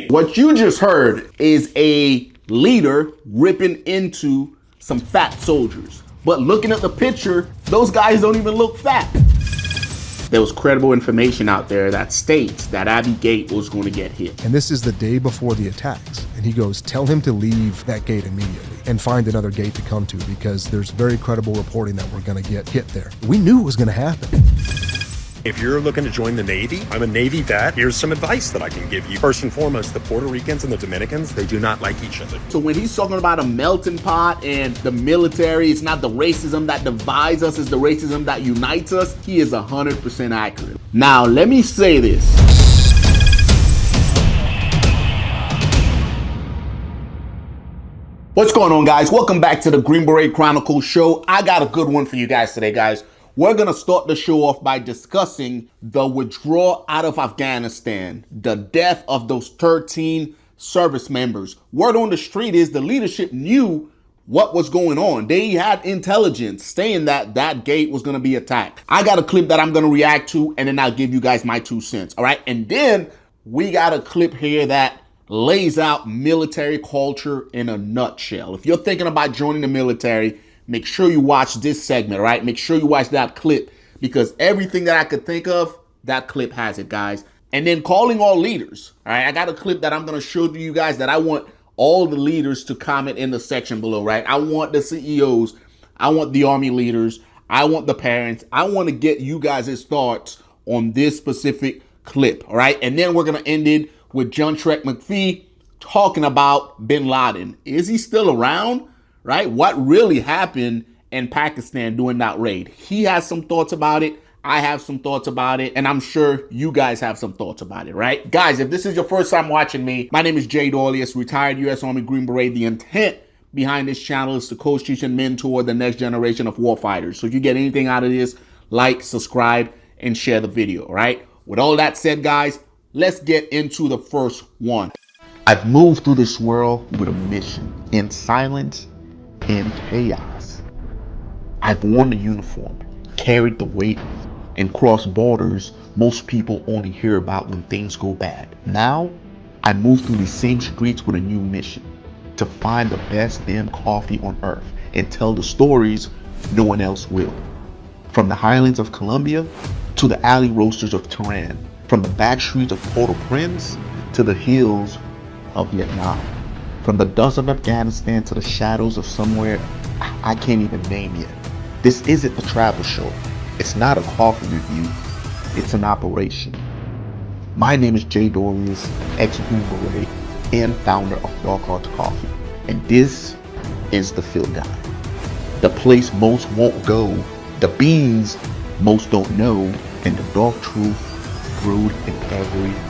Hey, what you just heard is a leader ripping into some fat soldiers. But looking at the picture, those guys don't even look fat. There was credible information out there that states that Abbey gate was going to get hit. And this is the day before the attacks. And he goes, tell him to leave that gate immediately and find another gate to come to, because there's very credible reporting that we're going to get hit there. We knew it was going to happen. If you're looking to join the Navy, I'm a Navy vet. Here's some advice that I can give you. First and foremost, the Puerto Ricans and the Dominicans, they do not like each other. So when he's talking about a melting pot and the military, it's not the racism that divides us, it's the racism that unites us, he is 100% accurate. Now, let me say this. What's going on, guys? Welcome back to the Green Beret Chronicles show. I got a good one for you guys today, guys. We're going to start the show off by discussing the withdrawal out of Afghanistan, the death of those 13 service members. Word on the street is the leadership knew what was going on. They had intelligence saying that that gate was going to be attacked. I got a clip that I'm going to react to, and then I'll give you guys my 2 cents. All right. And then we got a clip here that lays out military culture in a nutshell. If you're thinking about joining the military, make sure you watch this segment, right? Make sure you watch that clip, because everything that I could think of, that clip has it, guys. And then calling all leaders, all right? I got a clip that I'm going to show to you guys that I want all the leaders to comment in the section below, right? I want the CEOs. I want the Army leaders. I want the parents. I want to get you guys' thoughts on this specific clip, all right? And then we're going to end it with John Shrek McPhee talking about bin Laden. Is he still around? Right? What really happened in Pakistan during that raid? He has some thoughts about it. I have some thoughts about it. And I'm sure you guys have some thoughts about it, right? Guys, if this is your first time watching me, my name is Jay Dorleus, retired U.S. Army Green Beret. The intent behind this channel is to coach, teach, and mentor the next generation of warfighters. So if you get anything out of this, like, subscribe, and share the video, all right? With all that said, guys, let's get into the first one. I've moved through this world with a mission, in silence, in chaos. I've worn the uniform, carried the weight, and crossed borders most people only hear about when things go bad. Now, I move through these same streets with a new mission, to find the best damn coffee on earth and tell the stories no one else will. From the highlands of Colombia to the alley roasters of Tehran, from the back streets of Port-au-Prince to the hills of Vietnam. From the dust of Afghanistan to the shadows of somewhere I can't even name yet. This isn't a travel show. It's not a coffee review. It's an operation. My name is Jay Dorleus, ex-Green Beret and founder of Dark Arts Coffee. And this is the Field Guide. The place most won't go, the beans most don't know, and the dark truth brewed in every mug.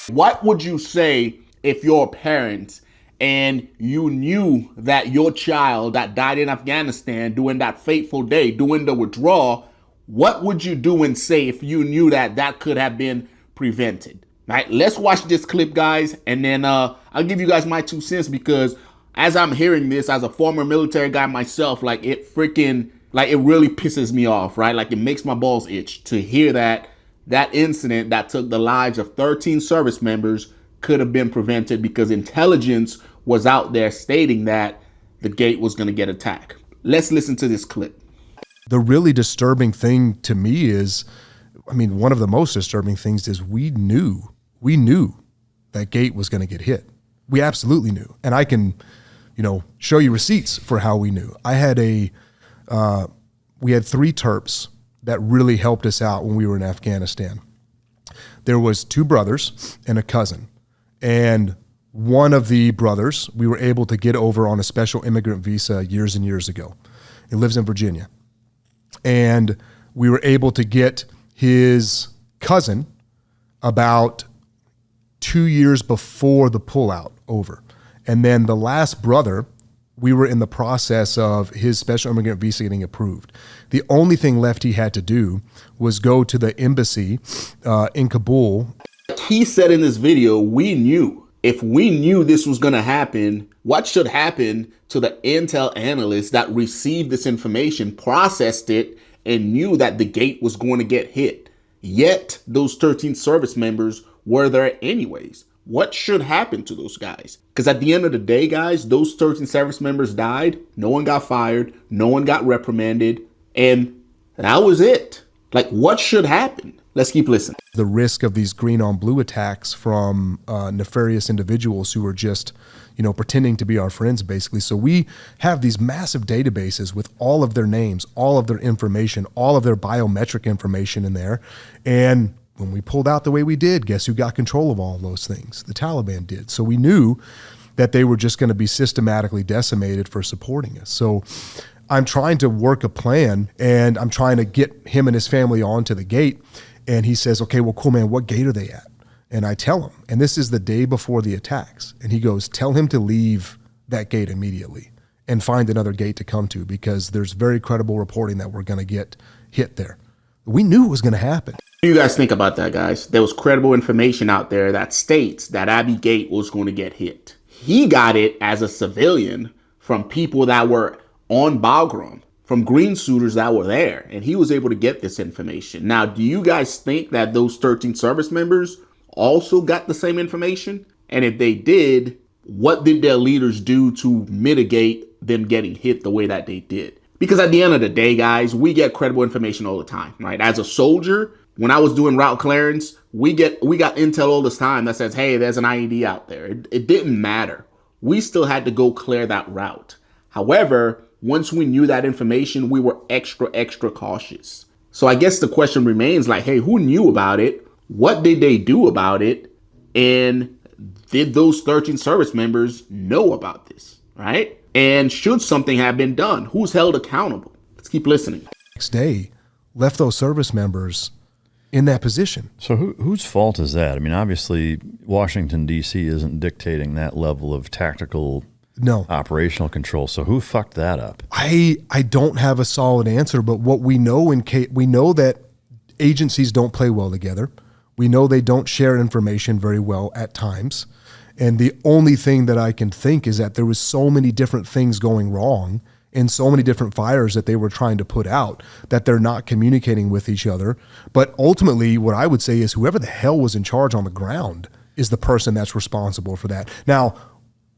What would you say if you're a parent and you knew that your child that died in Afghanistan during that fateful day, during the withdrawal, what would you do and say if you knew that that could have been prevented? Right? Let's watch this clip, guys, and then I'll give you guys my 2 cents, because as I'm hearing this, as a former military guy myself, like it really pisses me off, right? Like it makes my balls itch to hear that incident that took the lives of 13 service members could have been prevented because intelligence was out there stating that the gate was going to get attacked. Let's listen to this clip. The really disturbing thing to me is, I mean, one of the most disturbing things is we knew that gate was going to get hit. We absolutely knew. And I can, show you receipts for how we knew. We had 3 terps that really helped us out when we were in Afghanistan. There was 2 brothers and a cousin. And one of the brothers, we were able to get over on a special immigrant visa years and years ago. He lives in Virginia. And we were able to get his cousin about 2 years before the pullout over. And then the last brother, we were in the process of his special immigrant visa getting approved. The only thing left he had to do was go to the embassy in Kabul. He said in this video, we knew If we knew this was going to happen, what should happen to the intel analysts that received this information, processed it, and knew that the gate was going to get hit? Yet those 13 service members were there anyways. What should happen to those guys? Because at the end of the day, guys, those 13 service members died. No one got fired. No one got reprimanded. And that was it. Like, what should happen? Let's keep listening. The risk of these green on blue attacks from nefarious individuals who are just, pretending to be our friends, basically. So we have these massive databases with all of their names, all of their information, all of their biometric information in there. And when we pulled out the way we did, guess who got control of all of those things? The Taliban did. So we knew that they were just going to be systematically decimated for supporting us. So I'm trying to work a plan, and I'm trying to get him and his family onto the gate. And he says, okay, well, cool, man, what gate are they at? And I tell him, and this is the day before the attacks. And he goes, tell him to leave that gate immediately and find another gate to come to, because there's very credible reporting that we're going to get hit there. We knew it was going to happen. What do you guys think about that, guys? There was credible information out there that states that Abbey Gate was going to get hit. He got it as a civilian from people that were on Bagram, from green suiters that were there, and he was able to get this information. Now, do you guys think that those 13 service members also got the same information? And if they did, what did their leaders do to mitigate them getting hit the way that they did? Because at the end of the day, guys, we get credible information all the time, right? As a soldier, when I was doing route clearance, we got intel all this time that says, hey, there's an IED out there. It didn't matter. We still had to go clear that route. However, once we knew that information, we were extra cautious. So I guess the question remains, like, hey, who knew about it? What did they do about it? And did those 13 service members know about this, right? And should something have been done? Who's held accountable? Let's keep listening. Next day, left those service members in that position. So whose fault is that? I mean, obviously, Washington, D.C. isn't dictating that level of tactical operational control. So who fucked that up? I don't have a solid answer, but what we know we know that agencies don't play well together. We know they don't share information very well at times. And the only thing that I can think is that there was so many different things going wrong and so many different fires that they were trying to put out that they're not communicating with each other. But ultimately, what I would say is whoever the hell was in charge on the ground is the person that's responsible for that. Now,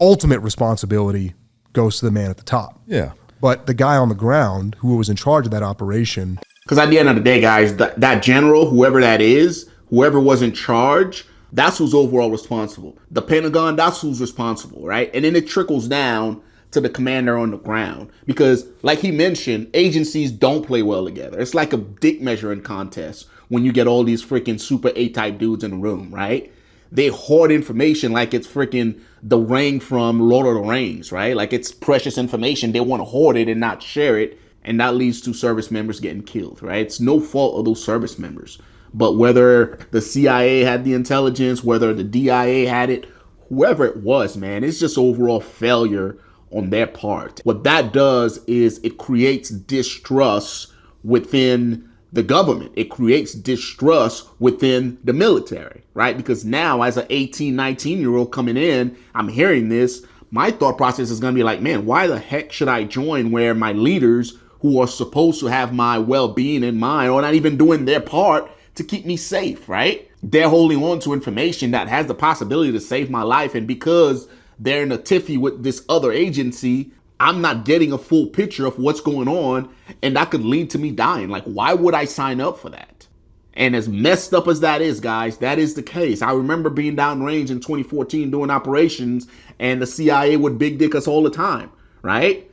ultimate responsibility goes to the man at the top. Yeah. But the guy on the ground who was in charge of that operation. Because at the end of the day, guys, that general, whoever that is, whoever was in charge, that's who's overall responsible. The Pentagon, that's who's responsible, right? And then it trickles down to the commander on the ground. Because like he mentioned, agencies don't play well together. It's like a dick measuring contest when you get all these freaking super A-type dudes in the room, right? They hoard information like it's freaking the ring from Lord of the Rings, right? Like it's precious information. They want to hoard it and not share it. And that leads to service members getting killed, right? It's no fault of those service members. But whether the CIA had the intelligence, whether the DIA had it, whoever it was, man, it's just overall failure on their part. What that does is it creates distrust within the government. It creates distrust within the military, right? Because now as an 18, 19-year-old coming in, I'm hearing this, my thought process is going to be like, man, why the heck should I join where my leaders who are supposed to have my well-being in mind are not even doing their part to keep me safe, right? They're holding on to information that has the possibility to save my life. And because they're in a tiffy with this other agency, I'm not getting a full picture of what's going on. And that could lead to me dying. Like, why would I sign up for that? And as messed up as that is, guys, that is the case. I remember being downrange in 2014 doing operations, and the CIA would big dick us all the time, right?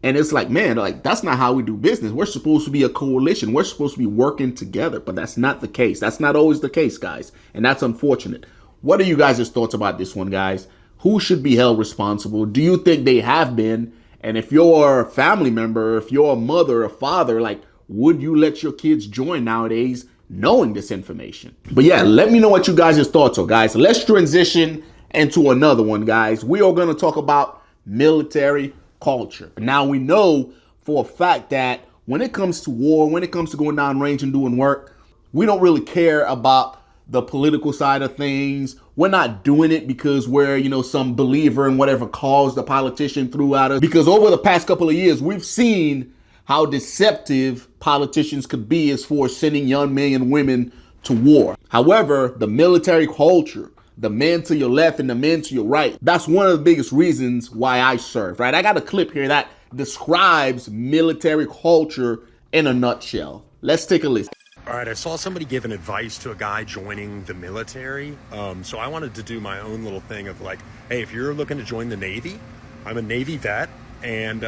And it's like, man, like that's not how we do business. We're supposed to be a coalition. We're supposed to be working together, but that's not the case. That's not always the case, guys. And that's unfortunate. What are you guys' thoughts about this one, guys? Who should be held responsible? Do you think they have been? And if you're a family member, if you're a mother or father, like, would you let your kids join nowadays knowing this information? But yeah, let me know what you guys' thoughts are, guys. Let's transition into another one, guys. We are going to talk about military culture. Now, we know for a fact that when it comes to war, when it comes to going down range and doing work, we don't really care about the political side of things. We're not doing it because we're, some believer in whatever cause the politician threw at us. Because over the past couple of years, we've seen how deceptive politicians could be as far as sending young men and women to war. However, the military culture, the men to your left and the men to your right, that's one of the biggest reasons why I serve, right? I got a clip here that describes military culture in a nutshell. Let's take a listen. All right, I saw somebody giving advice to a guy joining the military. So I wanted to do my own little thing of like, hey, if you're looking to join the Navy, I'm a Navy vet, and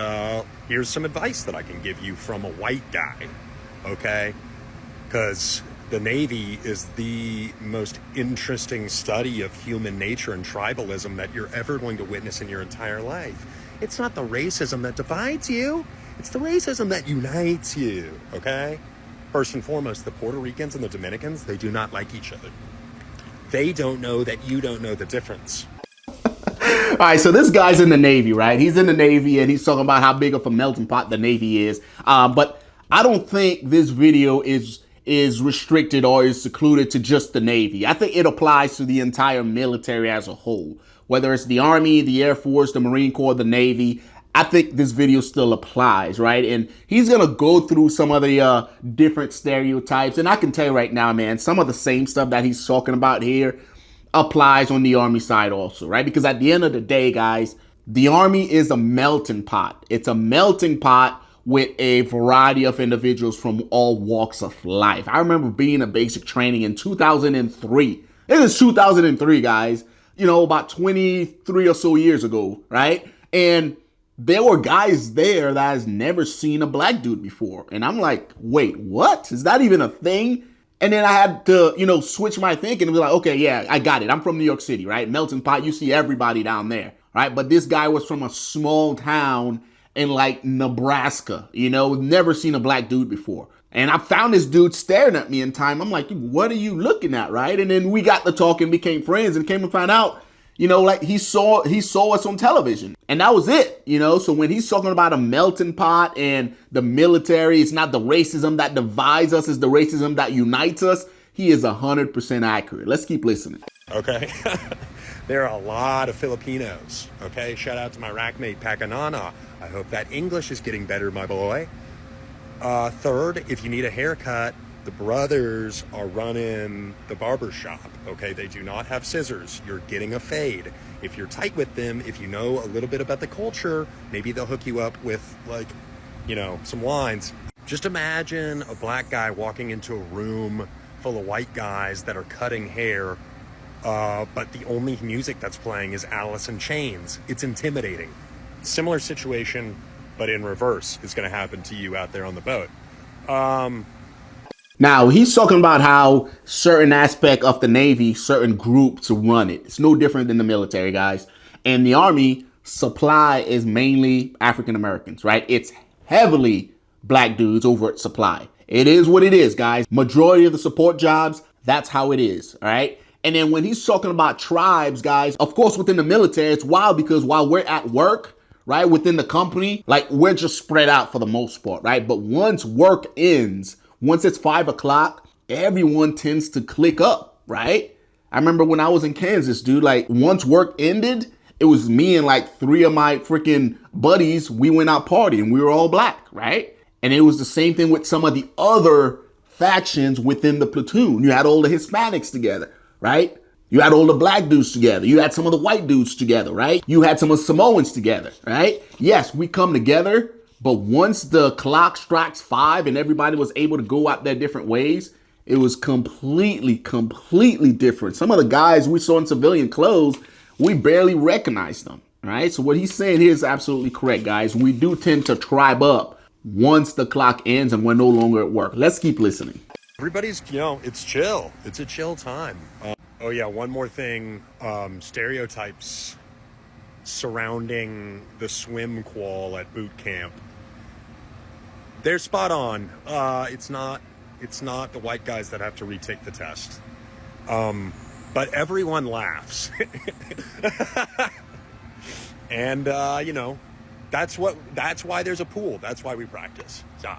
here's some advice that I can give you from a white guy, okay? Because the Navy is the most interesting study of human nature and tribalism that you're ever going to witness in your entire life. It's not the racism that divides you, it's the racism that unites you, okay? First and foremost, the Puerto Ricans and the Dominicans, they do not like each other. They don't know that you don't know the difference. All right, so this guy's in the Navy, right? He's in the Navy and he's talking about how big of a melting pot the Navy is. But I don't think this video is restricted or is secluded to just the Navy. I think it applies to the entire military as a whole, whether it's the Army, the Air Force, the Marine Corps, the Navy. I think this video still applies, right? And he's going to go through some of the different stereotypes. And I can tell you right now, man, some of the same stuff that he's talking about here applies on the Army side also, right? Because at the end of the day, guys, the Army is a melting pot. It's a melting pot with a variety of individuals from all walks of life. I remember being in basic training in 2003. This is 2003, guys, about 23 or so years ago, right? And there were guys there that has never seen a black dude before. And I'm like, wait, what? Is that even a thing? And then I had to, switch my thinking and be like, okay, yeah, I got it. I'm from New York City, right? Melting pot, you see everybody down there, right? But this guy was from a small town in like Nebraska, never seen a black dude before. And I found this dude staring at me in time. I'm like, what are you looking at, right? And then we got to talk and became friends and came to find out, like he saw us on television and that was it, So when he's talking about a melting pot and the military, it's not the racism that divides us, it's the racism that unites us. He is 100% accurate. Let's keep listening. Okay. There are a lot of Filipinos. Okay. Shout out to my rackmate, Pakanana. I hope that English is getting better, my boy. Third, if you need a haircut, the brothers are running the barber shop, okay? They do not have scissors. You're getting a fade. If you're tight with them, if you know a little bit about the culture, maybe they'll hook you up with, like, some lines. Just imagine a black guy walking into a room full of white guys that are cutting hair, but the only music that's playing is Alice in Chains. It's intimidating. Similar situation, but in reverse, is going to happen to you out there on the boat. Now, he's talking about how certain aspect of the Navy, certain groups run it. It's no different than the military, guys. And the Army supply is mainly African Americans, right? It's heavily black dudes over at supply. It is what it is, guys. Majority of the support jobs, that's how it is, all right? And then when he's talking about tribes, guys, of course, within the military, it's wild because while we're at work, right, within the company, like we're just spread out for the most part, right? But once work ends, once it's 5 o'clock, everyone tends to click up, right? I remember when I was in Kansas, dude, like once work ended, it was me and like 3 of my freaking buddies. We went out partying. We were all black, right? And it was the same thing with some of the other factions within the platoon. You had all the Hispanics together, right? You had all the black dudes together. You had some of the white dudes together, right? You had some of the Samoans together, right? Yes, we come together. But once the clock strikes 5 and everybody was able to go out their different ways, it was completely different. Some of the guys we saw in civilian clothes, we barely recognized them, right? So what he's saying here is absolutely correct, guys. We do tend to tribe up once the clock ends and we're no longer at work. Let's keep listening. Everybody's, it's chill. It's a chill time. Oh yeah, one more thing. Stereotypes surrounding the swim qual at boot camp. They're spot on. It's not the white guys that have to retake the test. But everyone laughs. And that's why there's a pool. That's why we practice. So.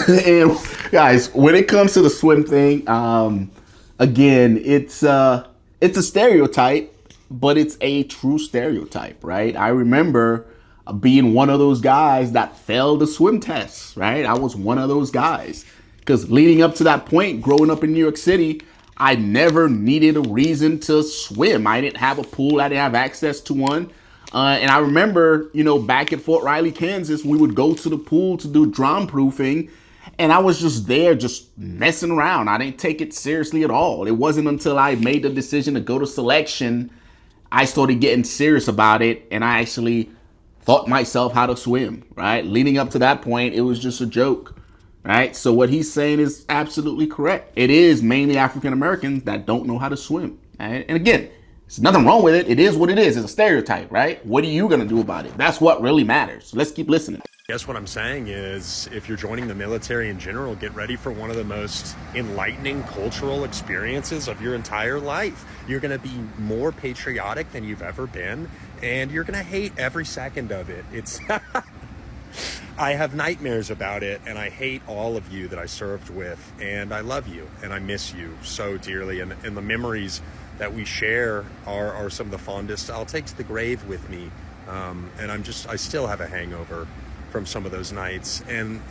And guys, when it comes to the swim thing, Again, it's a stereotype, but it's a true stereotype, right? I remember being one of those guys that failed the swim tests, right? I was one of those guys. Because leading up to that point, growing up in New York City, I never needed a reason to swim. I didn't have a pool. I didn't have access to one. And I remember, back at Fort Riley, Kansas, we would go to the pool to do drown proofing. And I was just there, just messing around. I didn't take it seriously at all. It wasn't until I made the decision to go to selection, I started getting serious about it. And I actually taught myself how to swim, right? Leading up to that point, it was just a joke, right? So what he's saying is absolutely correct. It is mainly African Americans that don't know how to swim, right? And again, there's nothing wrong with it. It is what it is. It's a stereotype, right? What are you going to do about it? That's what really matters. So let's keep listening. I guess what I'm saying is, if you're joining the military in general, get ready for one of the most enlightening cultural experiences of your entire life. You're going to be more patriotic than you've ever been, and you're going to hate every second of it. It's I have nightmares about it, and I hate all of you that I served with, and I love you, and I miss you so dearly, and the memories that we share are some of the fondest I'll take to the grave with me. And I still have a hangover from some of those nights, and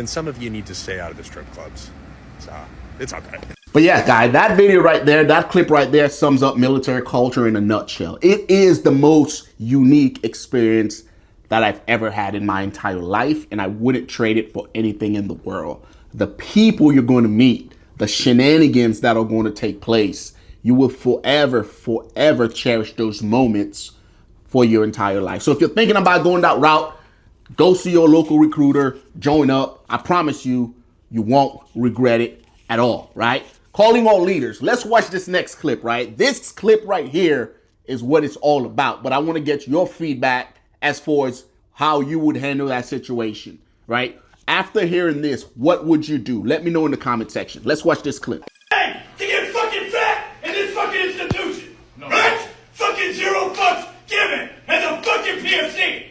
some of you need to stay out of the strip clubs. So it's okay. But yeah, guy, that video right there, that clip right there sums up military culture in a nutshell. It is the most unique experience that I've ever had in my entire life, and I wouldn't trade it for anything in the world. The people you're going to meet, the shenanigans that are going to take place, you will forever, forever cherish those moments for your entire life. So if you're thinking about going that route, go see your local recruiter, join up. I promise you, you won't regret it at all, right? Calling all leaders. Let's watch this next clip, right? This clip right here is what it's all about. But I want to get your feedback as far as how you would handle that situation, right? After hearing this, what would you do? Let me know in the comment section. Let's watch this clip. Hey, to get fucking fat in this fucking institution, right? Fucking zero fucks given as a fucking PFC.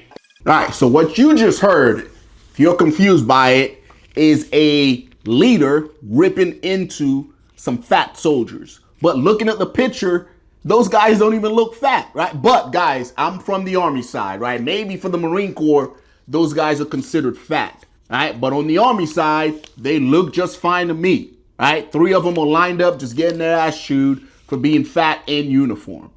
All right, so what you just heard, if you're confused by it, is a leader ripping into some fat soldiers. But looking at the picture, those guys don't even look fat, right? But guys, I'm from the Army side, right? Maybe for the Marine Corps, those guys are considered fat, right? But on the Army side, they look just fine to me, right? 3 of them are lined up, just getting their ass chewed for being fat in uniform.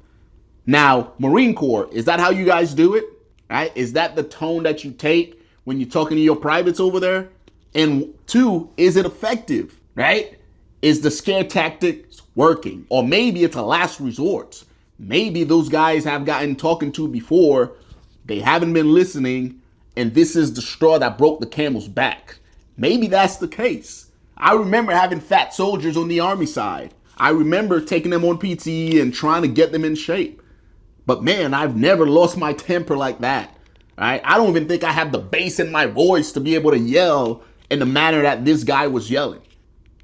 Now, Marine Corps, is that how you guys do it? Right? Is that the tone that you take when you're talking to your privates over there? And 2, is it effective, right? Is the scare tactics working? Or maybe it's a last resort. Maybe those guys have gotten talking to before, they haven't been listening, and this is the straw that broke the camel's back. Maybe that's the case. I remember having fat soldiers on the Army side. I remember taking them on PTE and trying to get them in shape. But man, I've never lost my temper like that, right? I don't even think I have the bass in my voice to be able to yell in the manner that this guy was yelling,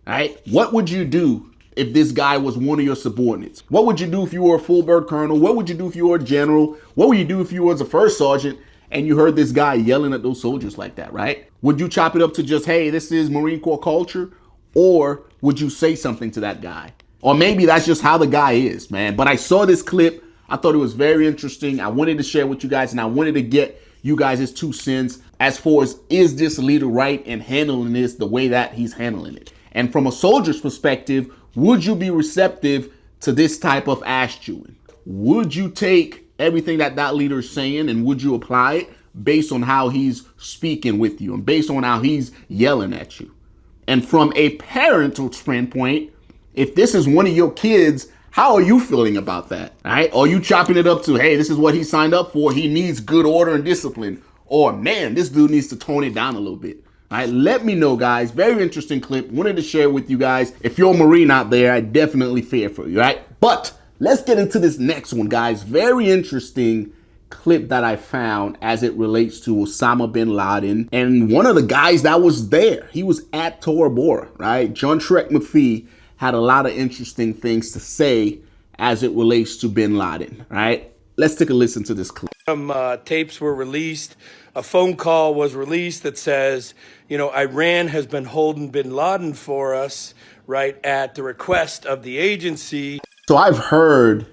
right? What would you do if this guy was one of your subordinates? What would you do if you were a full bird colonel? What would you do if you were a general? What would you do if you was a first sergeant and you heard this guy yelling at those soldiers like that, right? Would you chop it up to just, hey, this is Marine Corps culture? Or would you say something to that guy? Or maybe that's just how the guy is, man. But I saw this clip. I thought it was very interesting. I wanted to share with you guys, and I wanted to get you guys' 2 cents as far as, is this leader right in handling this the way that he's handling it? And from a soldier's perspective, would you be receptive to this type of ass chewing? Would you take everything that that leader is saying and would you apply it based on how he's speaking with you and based on how he's yelling at you? And from a parental standpoint, if this is one of your kids, how are you feeling about that? All right? Are you chopping it up to, hey, this is what he signed up for. He needs good order and discipline. Or, man, this dude needs to tone it down a little bit. All right, let me know, guys. Very interesting clip. Wanted to share with you guys. If you're a Marine out there, I definitely fear for you, right? But let's get into this next one, guys. Very interesting clip that I found as it relates to Osama bin Laden and one of the guys that was there. He was at Tora, Bora, right? John Shrek McPhee had a lot of interesting things to say as it relates to bin Laden, right? Let's take a listen to this clip. Some tapes were released. A phone call was released that says, you know, Iran has been holding bin Laden for us, right, at the request of the agency. So I've heard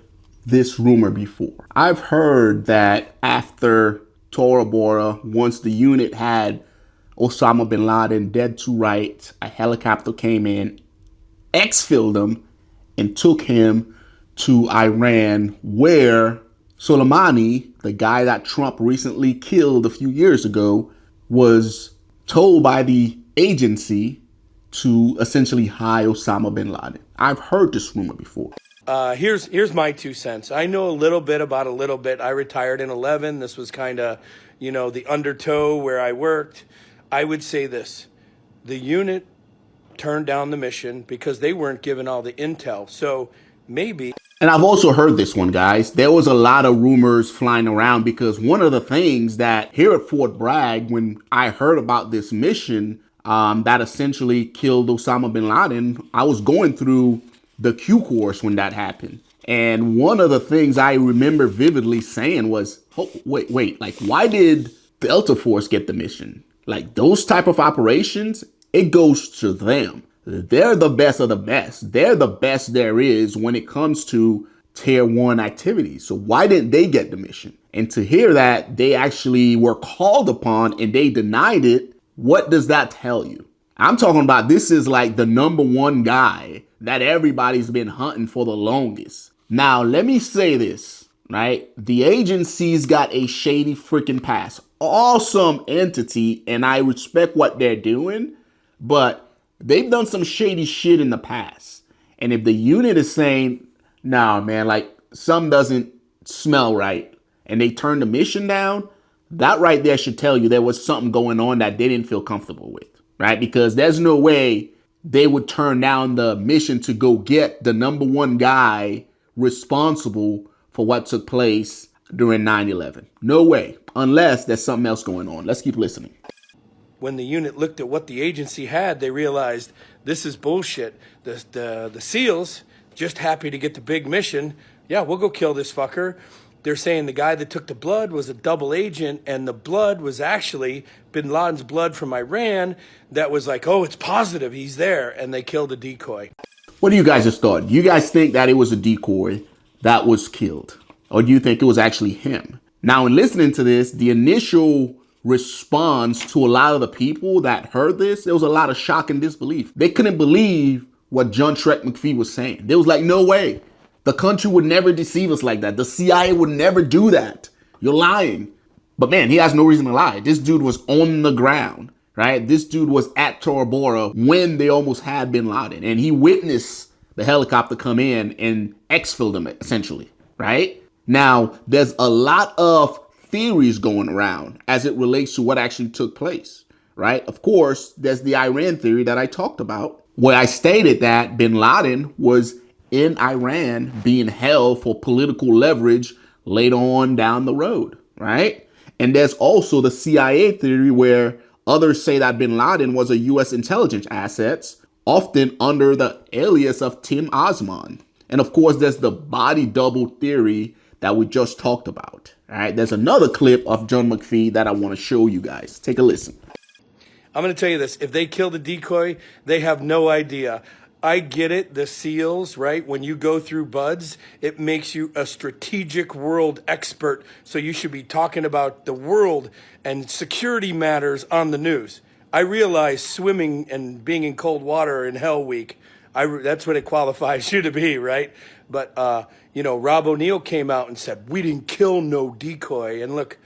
this rumor before. I've heard that after Tora Bora, once the unit had Osama bin Laden dead to rights, a helicopter came in, exfilled him, and took him to Iran, where Soleimani, the guy that Trump recently killed a few years ago, was told by the agency to essentially hide Osama bin Laden. I've heard this rumor before. Here's my 2 cents. I know a little bit about a little bit. I retired in 11. This was kind of, the undertow where I worked. I would say this. The unit turned down the mission because they weren't given all the intel. So maybe. And I've also heard this one, guys. There was a lot of rumors flying around because one of the things that here at Fort Bragg, when I heard about this mission that essentially killed Osama bin Laden, I was going through the Q course when that happened. And one of the things I remember vividly saying was, oh, wait, like, why did Delta Force get the mission? Like, those type of operations, it goes to them. They're the best of the best. They're the best there is when it comes to Tier 1 activities. So why didn't they get the mission? And to hear that they actually were called upon and they denied it, what does that tell you? I'm talking about this is like the #1 guy that everybody's been hunting for the longest. Now, let me say this, right? The agency's got a shady freaking past. Awesome entity, and I respect what they're doing, but they've done some shady shit in the past. And if the unit is saying, nah, man, like, something doesn't smell right, and they turn the mission down, that right there should tell you there was something going on that they didn't feel comfortable with, right? Because there's no way they would turn down the mission to go get the #1 guy responsible for what took place during 9/11. No way, unless there's something else going on. Let's keep listening. When the unit looked at what the agency had, they realized this is bullshit. The SEALs, just happy to get the big mission. Yeah, we'll go kill this fucker. They're saying the guy that took the blood was a double agent, and the blood was actually bin Laden's blood from Iran that was like, oh, it's positive, he's there, and they killed a decoy. What do you guys just thought? Do you guys think that it was a decoy that was killed? Or do you think it was actually him? Now, in listening to this, the initial response to a lot of the people that heard this, there was a lot of shock and disbelief. They couldn't believe what John Shrek McPhee was saying. They was like, no way. The country would never deceive us like that. The CIA would never do that. You're lying. But man, he has no reason to lie. This dude was on the ground, right? This dude was at Tora Bora when they almost had bin Laden. And he witnessed the helicopter come in and exfilled him, essentially, right? Now, there's a lot of theories going around as it relates to what actually took place, right? Of course, there's the Iran theory that I talked about, where I stated that bin Laden was in Iran being held for political leverage later on down the road, right? And there's also the CIA theory where others say that bin Laden was a U.S. intelligence asset, often under the alias of Tim Osman. And of course, there's the body double theory that we just talked about, all right? There's another clip of John McPhee that I want to show you guys. Take a listen. I'm going to tell you this. If they kill the decoy, they have no idea. I get it, the SEALs, right? When you go through BUDS, it makes you a strategic world expert. So you should be talking about the world and security matters on the news. I realize swimming and being in cold water in Hell Week, that's what it qualifies you to be, right? But, Rob O'Neill came out and said, we didn't kill no decoy. And look,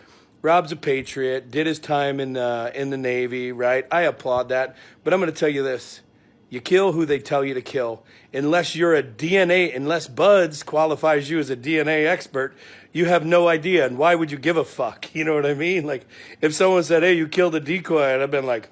Rob's a patriot, did his time in the Navy, right? I applaud that. But I'm going to tell you this. You kill who they tell you to kill. Unless you're unless BUDS qualifies you as a DNA expert, you have no idea. And why would you give a fuck? You know what I mean? Like, if someone said, hey, you killed a decoy, and I've been like,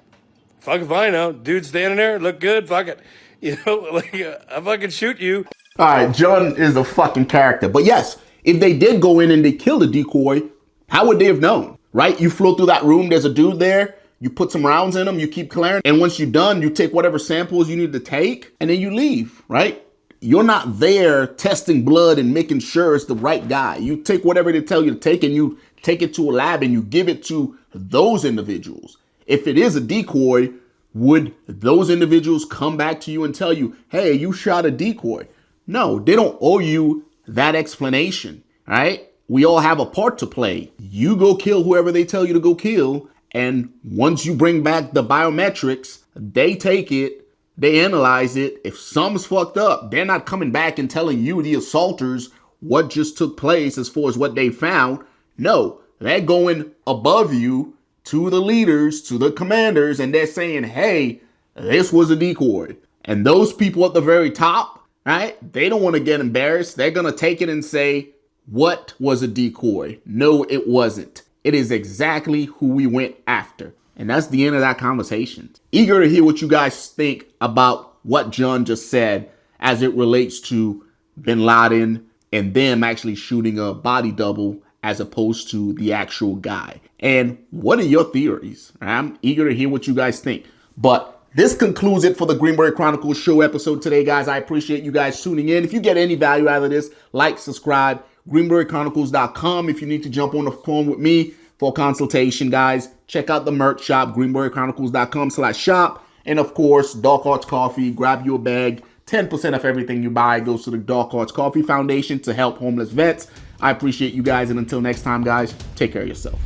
fuck if I know. Dude standing there, look good, fuck it. I fucking shoot you. All right, John is a fucking character. But yes, if they did go in and they killed a decoy, how would they have known, right? You float through that room, there's a dude there. You put some rounds in them, you keep clearing. And once you're done, you take whatever samples you need to take, and then you leave, right? You're not there testing blood and making sure it's the right guy. You take whatever they tell you to take, and you take it to a lab and you give it to those individuals. If it is a decoy, would those individuals come back to you and tell you, hey, you shot a decoy? No, they don't owe you that explanation, right? We all have a part to play. You go kill whoever they tell you to go kill. And once you bring back the biometrics, they take it, they analyze it. If something's fucked up, they're not coming back and telling you, the assaulters, what just took place as far as what they found. No, they're going above you to the leaders, to the commanders, and they're saying, hey, this was a decoy. And those people at the very top, right, they don't want to get embarrassed. They're going to take it and say, what was a decoy? No, it wasn't. It is exactly who we went after. And that's the end of that conversation. Eager to hear what you guys think about what John just said as it relates to bin Laden and them actually shooting a body double as opposed to the actual guy. And what are your theories? I'm eager to hear what you guys think. But this concludes it for the Green Beret Chronicles show episode today, guys. I appreciate you guys tuning in. If you get any value out of this, like, subscribe, greenberetchronicles.com. If you need to jump on the phone with me for a consultation, guys, check out the merch shop, greenberetchronicles.com/shop. And of course, Dark Arts Coffee. Grab you a bag. 10% of everything you buy goes to the Dark Arts Coffee Foundation to help homeless vets. I appreciate you guys. And until next time, guys, take care of yourself.